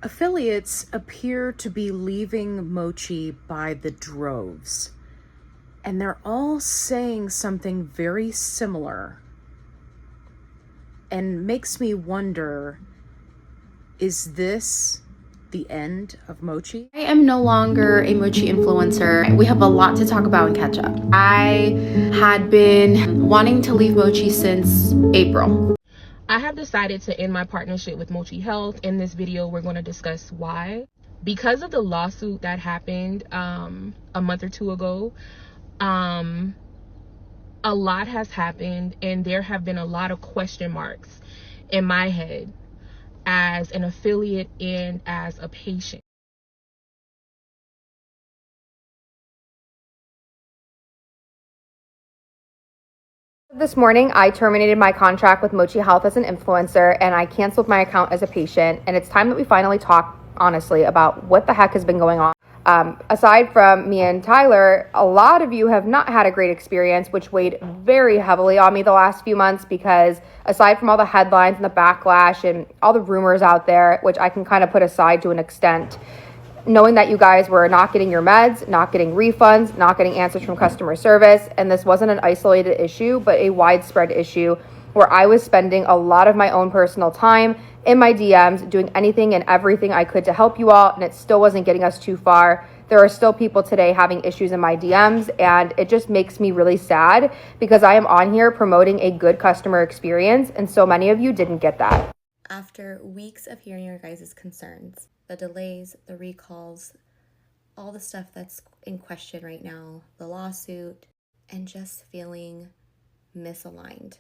Affiliates appear to be leaving Mochi by the droves, and they're all saying something very similar, and makes me wonder, is this the end of Mochi? I am no longer a Mochi influencer. We have a lot to talk about and catch up. I had been wanting to leave Mochi since April. I have decided to end my partnership with Mochi Health. In this video, we're going to discuss why. Because of the lawsuit that happened a month or two ago, a lot has happened, and there have been a lot of question marks in my head as an affiliate and as a patient. This morning, I terminated my contract with Mochi Health as an influencer, and I canceled my account as a patient. And it's time that we finally talk honestly about what the heck has been going on. Aside from me and Tyler, a lot of you have not had a great experience, which weighed very heavily on me the last few months, because aside from all the headlines and the backlash and all the rumors out there, which I can kind of put aside to an extent, knowing that you guys were not getting your meds, not getting refunds, not getting answers from customer service, and this wasn't an isolated issue, but a widespread issue where I was spending a lot of my own personal time in my DMs, doing anything and everything I could to help you all, and it still wasn't getting us too far. There are still people today having issues in my DMs, and it just makes me really sad because I am on here promoting a good customer experience, and so many of you didn't get that. After weeks of hearing your guys' concerns, the delays, the recalls, all the stuff that's in question right now, the lawsuit, and just feeling misaligned,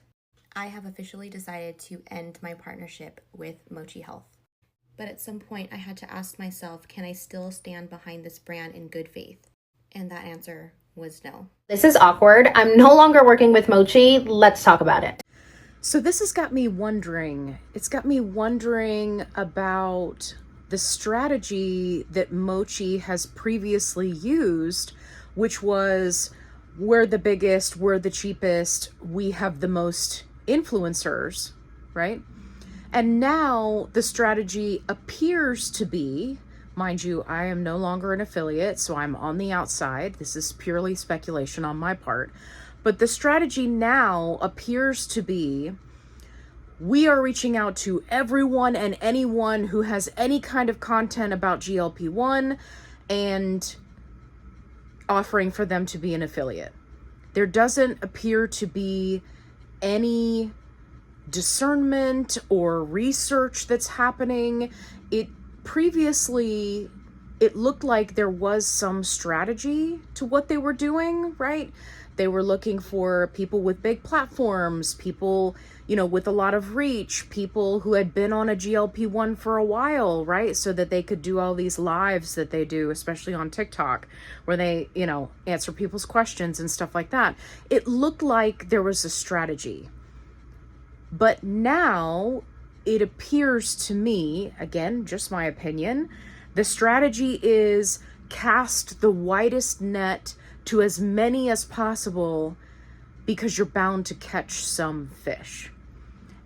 I have officially decided to end my partnership with Mochi Health. But at some point, I had to ask myself, can I still stand behind this brand in good faith? And that answer was no. This is awkward. I'm no longer working with Mochi. Let's talk about it. So this has got me wondering. It's got me wondering about the strategy that Mochi has previously used, which was, we're the biggest, we're the cheapest, we have the most influencers, right? And now the strategy appears to be, mind you, I am no longer an affiliate, so I'm on the outside. This is purely speculation on my part. But the strategy now appears to be, we are reaching out to everyone and anyone who has any kind of content about GLP-1 and offering for them to be an affiliate. There doesn't appear to be any discernment or research that's happening. Previously, it looked like there was some strategy to what they were doing, right? They were looking for people with big platforms, people, with a lot of reach, people who had been on a GLP-1 for a while, right? So that they could do all these lives that they do, especially on TikTok, where they, answer people's questions and stuff like that. It looked like there was a strategy. But now it appears to me, again, just my opinion, the strategy is cast the widest net to as many as possible because you're bound to catch some fish.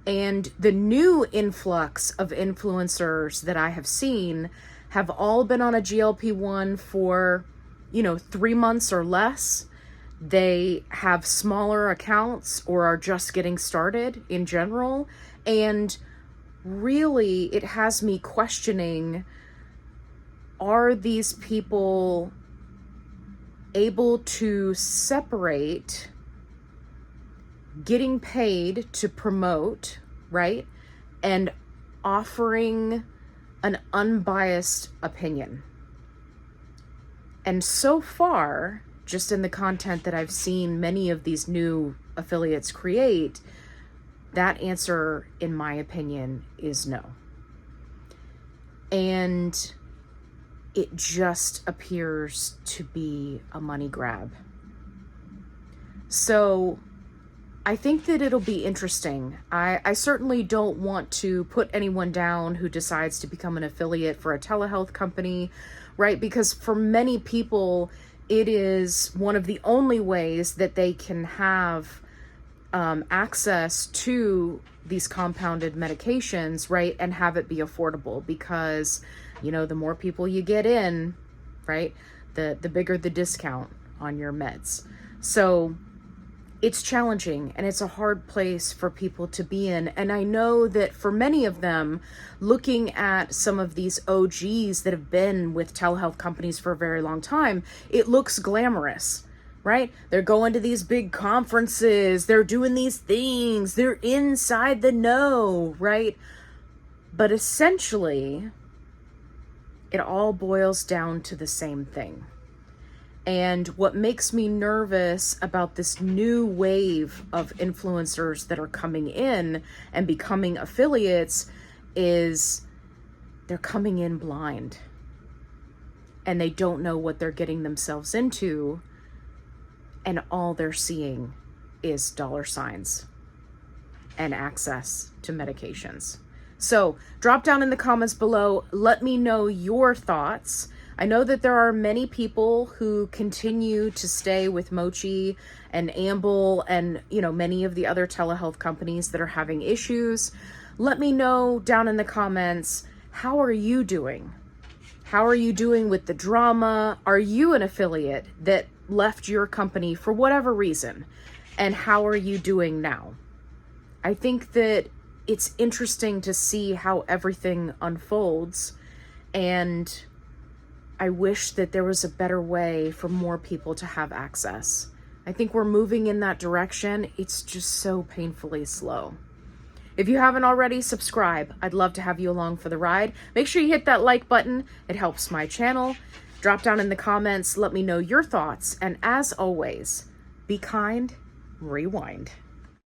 And the new influx of influencers that I have seen have all been on a GLP-1 for, 3 months or less. They have smaller accounts or are just getting started in general. And really, it has me questioning, are these people able to separate getting paid to promote, right, and offering an unbiased opinion? And so far, just in the content that I've seen many of these new affiliates create, that answer, in my opinion, is no. And it just appears to be a money grab. So I think that it'll be interesting. I certainly don't want to put anyone down who decides to become an affiliate for a telehealth company, right? Because for many people, it is one of the only ways that they can have access to these compounded medications, right, and have it be affordable, because, you know, the more people you get in, right, the bigger the discount on your meds. So it's challenging, and it's a hard place for people to be in. And I know that for many of them, looking at some of these OGs that have been with telehealth companies for a very long time, it looks glamorous, right? They're going to these big conferences, they're doing these things, they're inside the know, right? But essentially, it all boils down to the same thing. And what makes me nervous about this new wave of influencers that are coming in and becoming affiliates is they're coming in blind, and they don't know what they're getting themselves into, and all they're seeing is dollar signs and access to medications. So drop down in the comments below, let me know your thoughts. I know that there are many people who continue to stay with Mochi and Amble and, you know, many of the other telehealth companies that are having issues. Let me know down in the comments, how are you doing? How are you doing with the drama? Are you an affiliate that left your company for whatever reason? And how are you doing now? I think that it's interesting to see how everything unfolds, and I wish that there was a better way for more people to have access. I think we're moving in that direction. It's just so painfully slow. If you haven't already, subscribe. I'd love to have you along for the ride. Make sure you hit that like button. It helps my channel. Drop down in the comments. Let me know your thoughts. And as always, be kind, rewind.